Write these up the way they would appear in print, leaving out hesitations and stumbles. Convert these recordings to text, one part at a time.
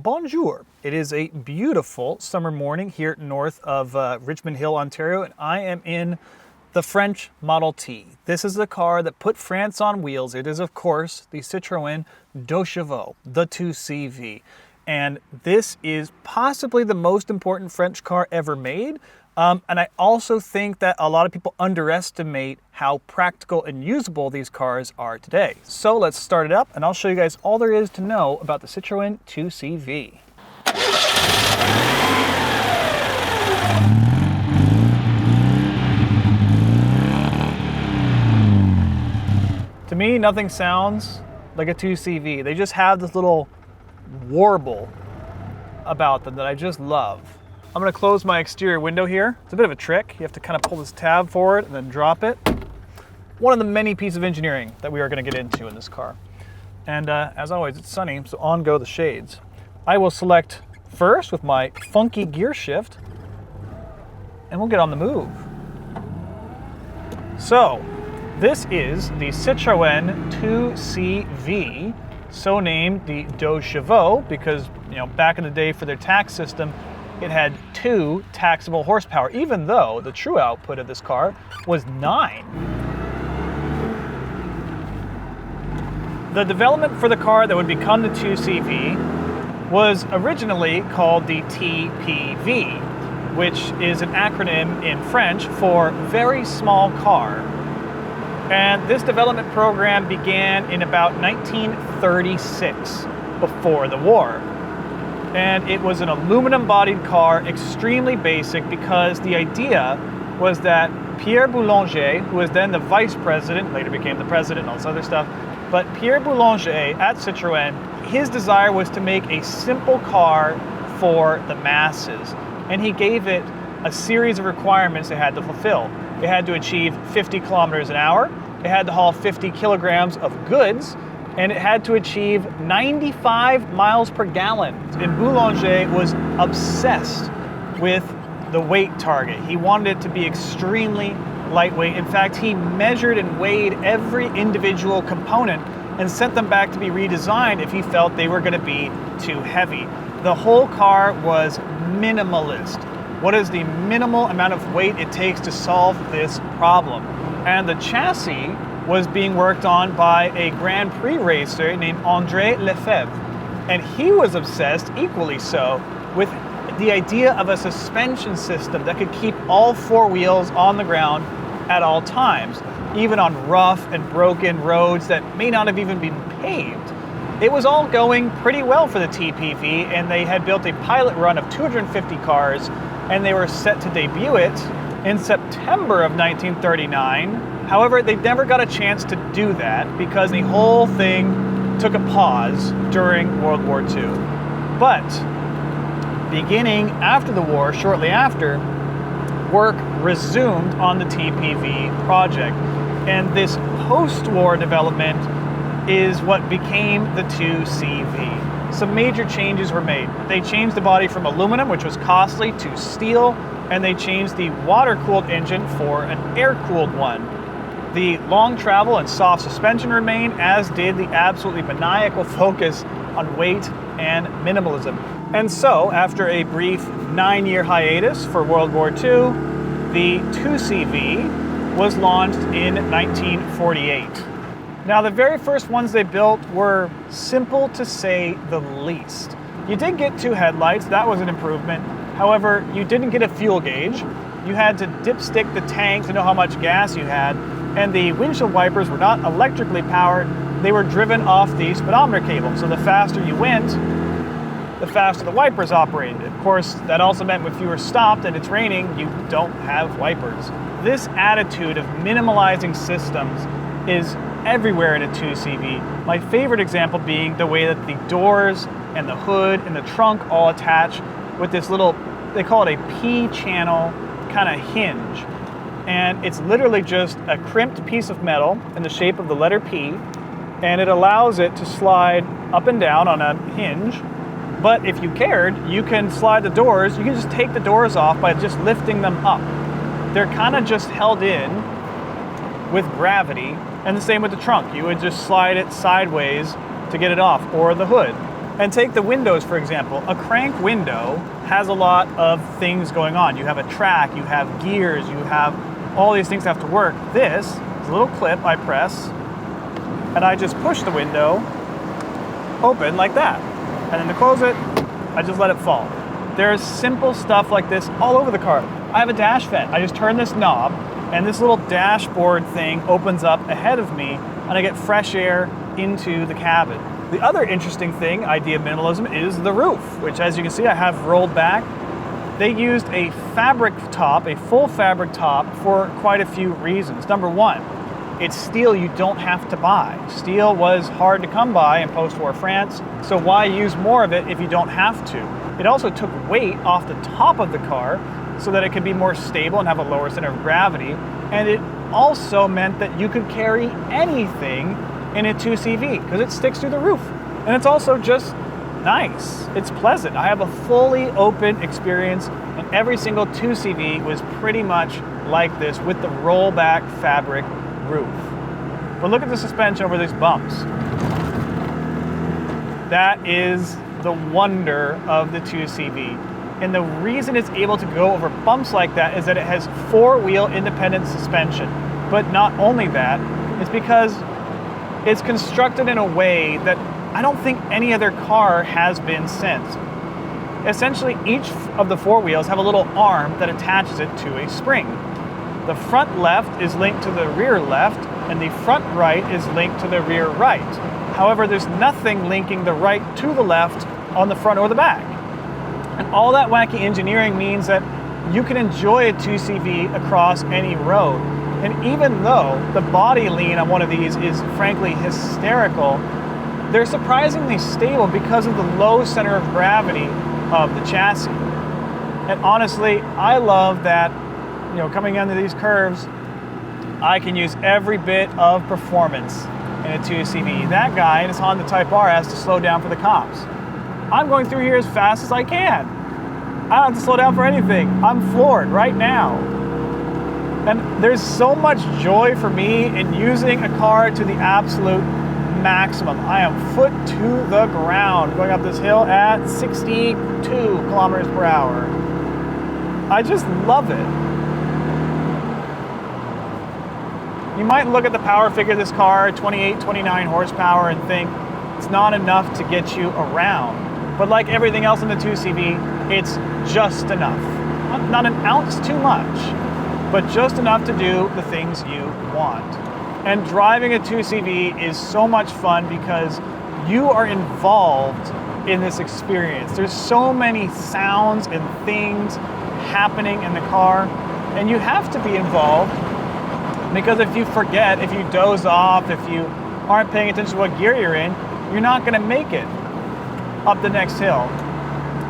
Bonjour. It is a beautiful summer morning here north of Richmond Hill, Ontario, and I am in the French Model T. This is the car that put France on wheels. It is, of course, the Citroën 2CV, the 2CV. And this is possibly the most important French car ever made. And I also think that a lot of people underestimate how practical and usable these cars are today. So let's start it up and I'll show you guys all there is to know about the Citroën 2CV. To me, nothing sounds like a 2CV. They just have this little warble about them that I just love. I'm gonna close my exterior window here. It's a bit of a trick. You have to kind of pull this tab forward and then drop it. One of the many pieces of engineering that we are gonna get into in this car. And as always, it's sunny, so on go the shades. I will select first with my funky gear shift, and we'll get on the move. So, this is the Citroën 2CV, so named the 2CV because, you know, back in the day for their tax system, it had 2 taxable horsepower, even though the true output of this car was 9. The development for the car that would become the 2CV was originally called the TPV, which is an acronym in French for Very Small Car. And this development program began in about 1936, before the war. And it was an aluminum-bodied car, extremely basic, because the idea was that Pierre Boulanger, who was then the vice president, later became the president and all this other stuff, but Pierre Boulanger at Citroën, his desire was to make a simple car for the masses. And he gave it a series of requirements it had to fulfill. It had to achieve 50 kilometers an hour, it had to haul 50 kilograms of goods, and it had to achieve 95 miles per gallon. And Boulanger was obsessed with the weight target. He wanted it to be extremely lightweight. In fact, he measured and weighed every individual component and sent them back to be redesigned if he felt they were going to be too heavy. The whole car was minimalist. What is the minimal amount of weight it takes to solve this problem? And the chassis was being worked on by a Grand Prix racer named André Lefebvre. And he was obsessed, equally so, with the idea of a suspension system that could keep all 4 wheels on the ground at all times, even on rough and broken roads that may not have even been paved. It was all going pretty well for the TPV, and they had built a pilot run of 250 cars, and they were set to debut it in September of 1939. However, they never got a chance to do that because the whole thing took a pause during World War II. But beginning after the war, shortly after, work resumed on the TPV project. And this post-war development is what became the 2CV. Some major changes were made. They changed the body from aluminum, which was costly, to steel, and they changed the water-cooled engine for an air-cooled one. The long travel and soft suspension remained, as did the absolutely maniacal focus on weight and minimalism. And so, after a brief 9-year hiatus for World War II, the 2CV was launched in 1948. Now, the very first ones they built were simple to say the least. You did get 2 headlights, that was an improvement. However, you didn't get a fuel gauge. You had to dipstick the tank to know how much gas you had. And the windshield wipers were not electrically powered, they were driven off the speedometer cable. So the faster you went, the faster the wipers operated. Of course, that also meant if you were stopped and it's raining, you don't have wipers. This attitude of minimalizing systems is everywhere in a 2CV. My favorite example being the way that the doors and the hood and the trunk all attach with this little, they call it a P-channel kind of hinge. And it's literally just a crimped piece of metal in the shape of the letter P, and it allows it to slide up and down on a hinge. But if you cared, you can slide the doors, you can just take the doors off by just lifting them up. They're kind of just held in with gravity, and the same with the trunk. You would just slide it sideways to get it off, or the hood. And take the windows, for example. A crank window has a lot of things going on. You have a track, you have gears, you have all these things that have to work. This is a little clip I press, and I just push the window open like that. And then to close it, I just let it fall. There's simple stuff like this all over the car. I have a dash vent. I just turn this knob, and this little dashboard thing opens up ahead of me, and I get fresh air into the cabin. The other interesting thing, idea of minimalism, is the roof, which, as you can see, I have rolled back. They used a fabric top, a full fabric top, for quite a few reasons. Number one, it's steel you don't have to buy. Steel was hard to come by in post-war France, so why use more of it if you don't have to? It also took weight off the top of the car so that it could be more stable and have a lower center of gravity, and it also meant that you could carry anything in a 2CV because it sticks through the roof. And it's also just nice. It's pleasant. I have a fully open experience, and every single 2CV was pretty much like this with the rollback fabric roof. But look at the suspension over these bumps. That is the wonder of the 2CV. And the reason it's able to go over bumps like that is that it has four-wheel independent suspension. But not only that, it's because it's constructed in a way that I don't think any other car has been since. Essentially, each of the four wheels have a little arm that attaches it to a spring. The front left is linked to the rear left, and the front right is linked to the rear right. However, there's nothing linking the right to the left on the front or the back. And all that wacky engineering means that you can enjoy a 2CV across any road. And even though the body lean on one of these is frankly hysterical, they're surprisingly stable because of the low center of gravity of the chassis. And honestly, I love that, coming under these curves, I can use every bit of performance in a 2CV. That guy in his Honda Type R has to slow down for the cops. I'm going through here as fast as I can. I don't have to slow down for anything. I'm floored right now. And there's so much joy for me in using a car to the absolute maximum. I am foot to the ground going up this hill at 62 kilometers per hour. I just love it. You might look at the power figure of this car, 28, 29 horsepower, and think it's not enough to get you around. But like everything else in the 2CV, it's just enough. Not an ounce too much, but just enough to do the things you want. And driving a 2CV is so much fun because you are involved in this experience. There's so many sounds and things happening in the car, and you have to be involved because if you forget, if you doze off, if you aren't paying attention to what gear you're in, you're not going to make it up the next hill.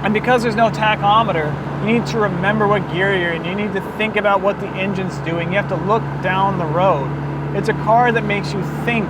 And because there's no tachometer, you need to remember what gear you're in. You need to think about what the engine's doing. You have to look down the road. It's a car that makes you think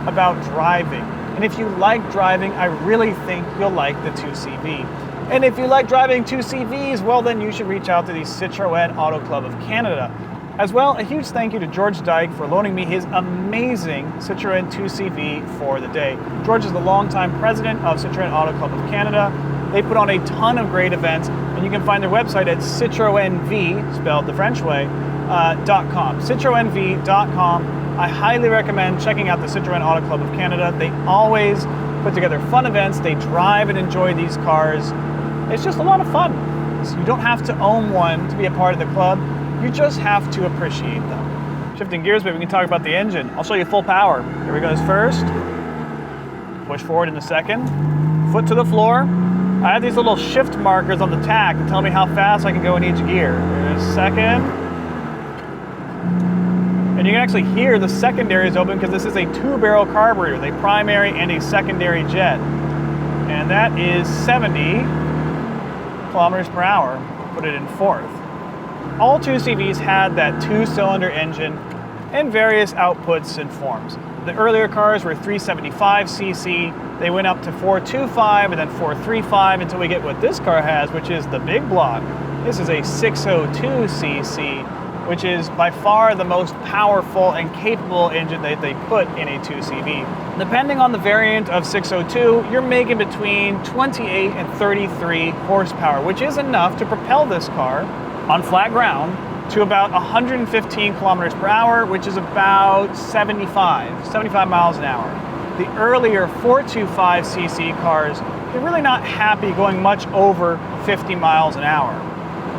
about driving. And if you like driving, I really think you'll like the 2CV. And if you like driving 2CVs, well, then you should reach out to the Citroën Autoclub of Canada. As well, a huge thank you to George Dyke for loaning me his amazing Citroën 2CV for the day. George is the longtime president of Citroën Autoclub of Canada. They put on a ton of great events, and you can find their website at citroenv, spelled the French way, .com. citroenv.com. I highly recommend checking out the Citroën Autoclub of Canada. They always put together fun events. They drive and enjoy these cars. It's just a lot of fun. So you don't have to own one to be a part of the club. You just have to appreciate them. Shifting gears, maybe we can talk about the engine. I'll show you full power. Here we go first. Push forward in the second. Foot to the floor. I have these little shift markers on the tach to tell me how fast I can go in each gear. Here's second. And you can actually hear the secondary is open because this is a two-barrel carburetor, a primary and a secondary jet. And that is 70 kilometers per hour. Put it in fourth. All 2CVs had that two-cylinder engine in various outputs and forms. The earlier cars were 375cc, they went up to 425 and then 435 until we get what this car has, which is the big block. This is a 602cc which is by far the most powerful and capable engine that they put in a 2CV. Depending on the variant of 602, you're making between 28 and 33 horsepower, which is enough to propel this car on flat ground to about 115 kilometers per hour, which is about 75 miles an hour. The earlier 425cc cars, they're really not happy going much over 50 miles an hour.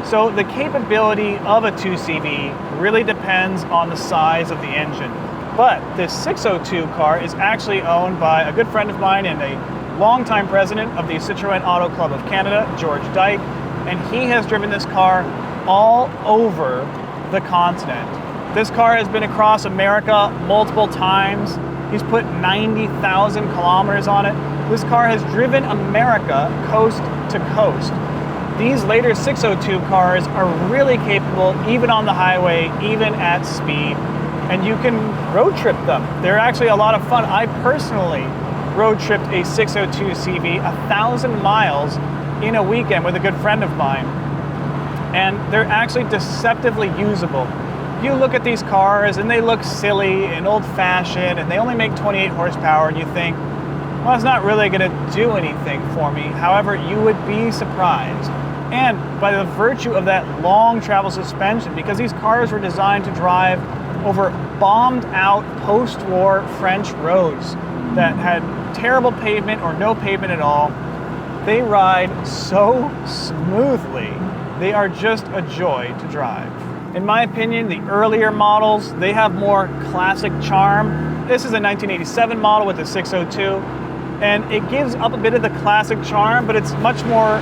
So the capability of a 2CV really depends on the size of the engine. But this 602 car is actually owned by a good friend of mine and a longtime president of the Citroën Autoclub of Canada, George Dyke, and he has driven this car all over the continent. This car has been across America multiple times. He's put 90,000 kilometers on it. This car has driven America coast to coast. These later 602 cars are really capable, even on the highway, even at speed, and you can road trip them. They're actually a lot of fun. I personally road tripped a 602 CV 1,000 miles in a weekend with a good friend of mine, and they're actually deceptively usable. You look at these cars and they look silly and old-fashioned and they only make 28 horsepower and you think, well, it's not really going to do anything for me. However, you would be surprised. And by the virtue of that long travel suspension, because these cars were designed to drive over bombed out post-war French roads that had terrible pavement or no pavement at all, they ride so smoothly. They are just a joy to drive. In my opinion, the earlier models, they have more classic charm. This is a 1987 model with the 602, and it gives up a bit of the classic charm, but it's much more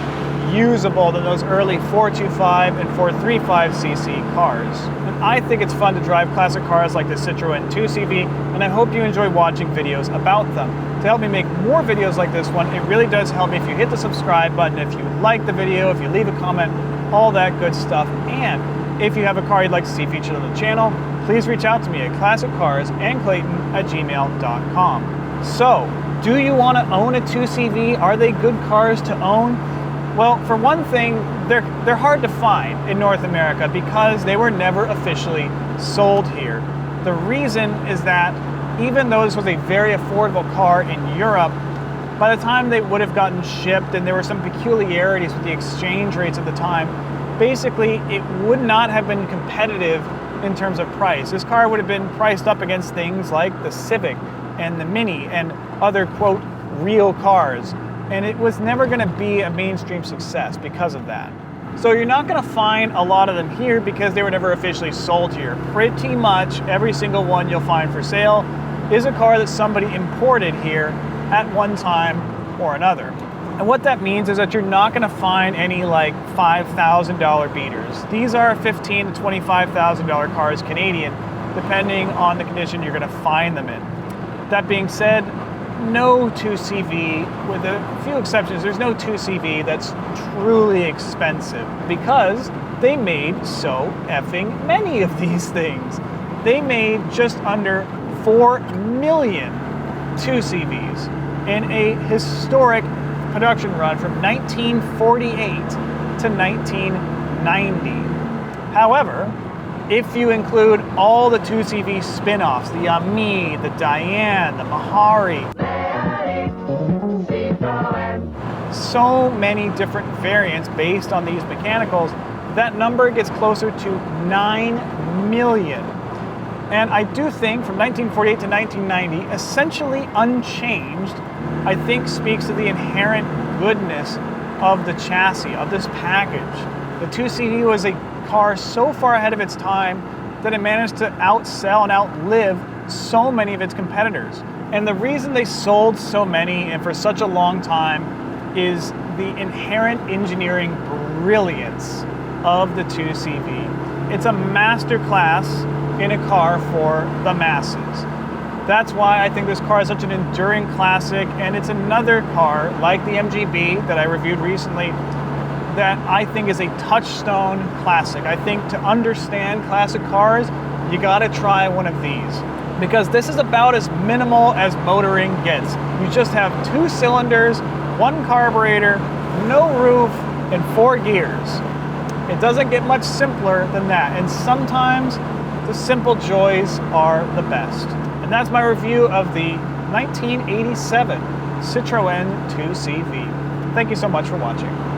usable than those early 425 and 435cc cars. And I think it's fun to drive classic cars like the Citroën 2CV, and I hope you enjoy watching videos about them. To help me make more videos like this one, it really does help me if you hit the subscribe button, if you like the video, if you leave a comment, all that good stuff. And if you have a car you'd like to see featured on the channel, please reach out to me at classiccarsandclayton@gmail.com. So, do you want to own a 2CV? Are they good cars to own? Well, for one thing, they're hard to find in North America because they were never officially sold here. The reason is that even though this was a very affordable car in Europe, by the time they would have gotten shipped and there were some peculiarities with the exchange rates at the time, basically it would not have been competitive in terms of price. This car would have been priced up against things like the Civic and the Mini and other, quote, real cars. And it was never going to be a mainstream success because of that. So you're not going to find a lot of them here because they were never officially sold here. Pretty much every single one you'll find for sale is a car that somebody imported here at one time or another. And what that means is that you're not going to find any like $5,000 beaters. These are $15,000 to $25,000 cars Canadian, depending on the condition you're going to find them in. That being said, no 2CV, with a few exceptions, there's no 2CV that's truly expensive because they made so effing many of these things. They made just under 4 million 2CVs in a historic production run from 1948 to 1990. However, if you include all the 2CV spin-offs, the Ami, the Diane, the Mahari, so many different variants based on these mechanicals, that number gets closer to 9 million. And I do think from 1948 to 1990, essentially unchanged, I think speaks to the inherent goodness of the chassis, of this package. The 2CV was a car so far ahead of its time that it managed to outsell and outlive so many of its competitors. And the reason they sold so many and for such a long time is the inherent engineering brilliance of the 2CV. It's a masterclass in a car for the masses. That's why I think this car is such an enduring classic, and it's another car like the MGB that I reviewed recently that I think is a touchstone classic. I think to understand classic cars, you gotta try one of these, because this is about as minimal as motoring gets. You just have 2 cylinders, 1 carburetor, no roof, and 4 gears. It doesn't get much simpler than that, and sometimes the simple joys are the best. And that's my review of the 1987 Citroën 2CV. Thank you so much for watching.